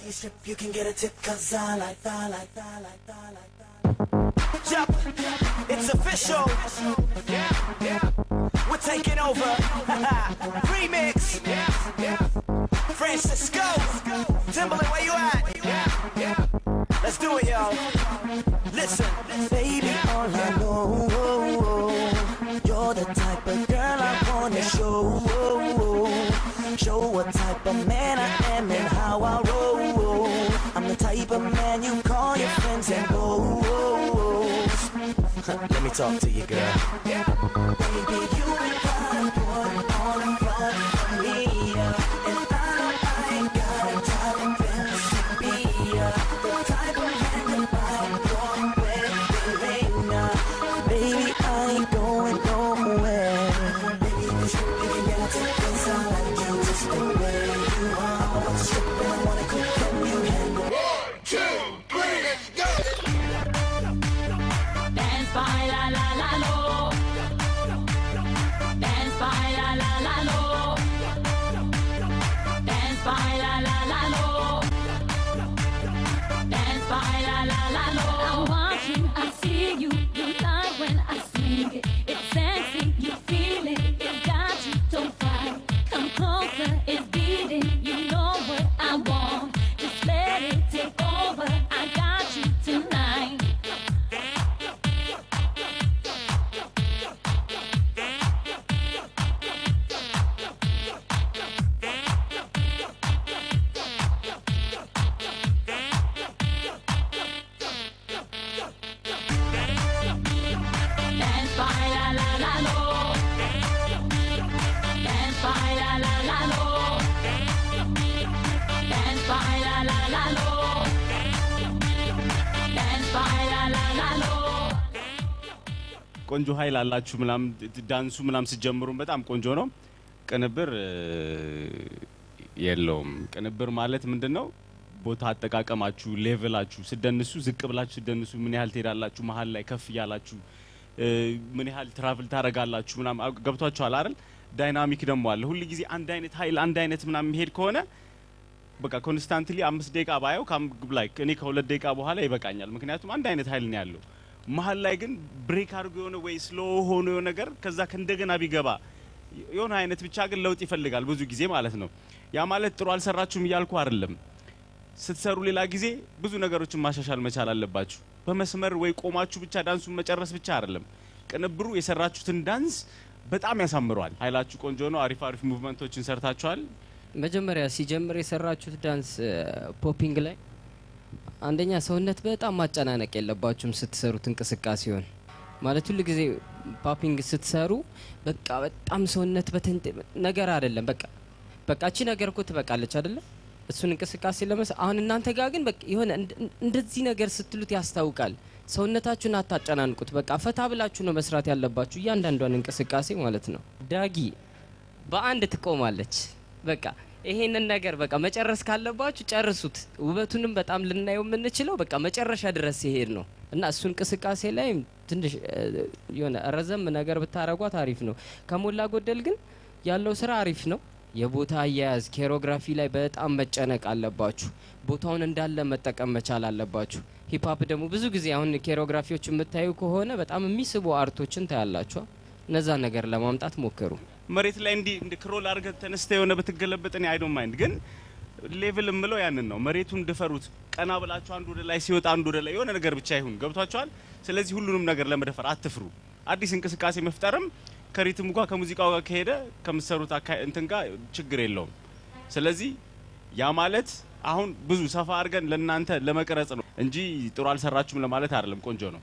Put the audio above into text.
you strip, you can get a tip, 'cause I like Jump, it's official. Yeah. We're taking over. Remix. Francisco. Timberland, where you at? Let's do it, yo. Listen, baby, all I know, you're the type of girl I wanna show. Show what type of man I am and how I roll. I'm the type of man you call your friends and go. Let me talk to you, girl. Baby, you got one on front of me, and I ain't got a job to be the type of man that I want when they rain. Baby, I ain't going nowhere. Baby, you can get a tip, 'cause I like you just the way you are. I want to strip and I wanna cook, can you handle? 1, 2, 3, let's go. Dance by la la la lo. Dance by la la la lo. Dance by la la la lo. Dance by la la la lo. I want you, I see you. You like when I sing it. It's sexy, you feel it. It got you, don't fight. Come closer, it's beating. You know what I want. Just let it take over. I got you tonight. Dance by la la la lo. Dance by la la la lo. Dance by la la la lo. Dance by la la la lo. ቆንጆ ኃይል አላችሁ ምናም ዳንሱ ምናም ሲጀምሩ በጣም ቆንጆ ነው ቅንብር የለውም ቅንብር ማለት ምንድነው ቦታ አጠቃቀማችሁ ሌቭላችሁ ስደንሱ ዝቅ ብላችሁ ስደንሱ ምን ያህል ትሄዳላችሁ መሃል ላይ ከፍ ያላችሁ ምን ያህል ትራቭል ታረጋላችሁ ምናም ገብቷችኋል አይደል ዳይናሚክ ደሞ አለ ሁሉ ጊዜ አንድ አይነት ኃይል አንድ አይነት ምናም ሄድ ከሆነ በቃ ኮንስታንትሊ 5 ደቂቃ ባየው ላይክ እኔ ከ2 ደቂቃ በኋላ ይበቃኛል ምክንያቱም አንድ አይነት ኃይል ነው ያለው መሃል ላይ ግን ብሬክ አድርጎ የሆነ ወይ ስሎ ሆኖ የሆነ ነገር ከዛ ከእንደገና ቢገባ የሆነ አይነት ብቻ ግን ለውጥ ይፈልጋል ብዙ ጊዜ ማለት ነው ያ ማለት ጥሩ አልሰራችሁም ይያልኩ አይደለም ስትሰሩ ሌላ ጊዜ ብዙ ነገሮችን ማሻሻል መቻል አለባችሁ በመስመር ወይ ቆማችሁ ብቻ ዳንሱን መጨረስ ብቻ አይደለም ቅንብሩ የሰራችሁትን ዳንስ በጣም ያሳምራል ኃይላችሁ ቆንጆ ነው አሪፍ አሪፍ ሙቭመንቶችን ሰርታችኋል መጀመሪያ ሲጀምር የሰራችሁት ዳንስ ፖፒንግ ላይ አንደኛ ሰውነት በጣም ማጨናነቅ የለባችሁም ስትሰሩት እንቅስቃሴውን ማለት ሁሉ ጊዜ ፖፒንግ ስትሰሩ በቃ በጣም ሰውነት ነገር አይደለም በቃ እቺ ነገር እኮ ትበቃለች አይደለ እሱን እንቅስቃሴ ለመስ አሁን እናንተ ጋር ግን በቃ ይሆነ እንደዚህ ነገር ስትሉት ያስታውቃል ሰውነታችሁን አታጨናንቁት በቃ ፈታ ብላችሁ ነው መስራት ያለባችሁ እያንዳንዷን እንቅስቃሴ ማለት ነው ዳጊ በአንድ ትቆማለች በቃ ይሄንን ነገር በቃ መጨረስ ካለባችሁ ጨርሱት ውበቱንም በጣም ልናየው የምንችለው በቃ መጨረሻ ድረስ ይሄድ ነው እና እሱ እንቅስቃሴ ላይ ትንሽ የሆነ ረዘም ነገር ብታረጓት አሪፍ ነው ከሞላ ጎደል ግን ያለው ስራ አሪፍ ነው የቦታ አያያዝ ኮሪዮግራፊ ላይ በጣም መጨነቅ አለባችሁ ቦታውን እንዳለ መጠቀም መቻል አለባችሁ ሂፕ ሆፕ ደግሞ ብዙ ጊዜ አሁን ኮሪዮግራፊዎች የምታዩ ከሆነ በጣም የሚስቡ አርቶችን ታያላችሁ እነዛ ነገር ለማምጣት ሞክሩ መሬት ላይ እንዲ ክሮል አርገ ተነስተ የሆነ በትገለበጥኝ አይ ዶንት ማይንድ ግን ሌቭል ምለው ያንን ነው መሬቱን ድፈሩት ቀና ብላችሁ አንዱ ወደ ላይ ሲወጣ አንዱ ወደ ላይ የሆነ ነገር ብቻ ይሁን ገብቷችኋል ስለዚህ ሁሉንም ነገር ለመደፈር አትፍሩ አዲስ እንቅስቃሴ መፍጠርም ከሪትሙ ጋር ከሙዚቃው ጋር ከሄደ ከምትሰሩት እንትን ጋር ችግር የለውም ስለዚህ ያ ማለት አሁን ብዙ ሰፋ አርገን ለናንተ ለመቀረጽ ነው እንጂ ጥሩ አልሰራችሁም ለማለት አይደለም ቆንጆ ነው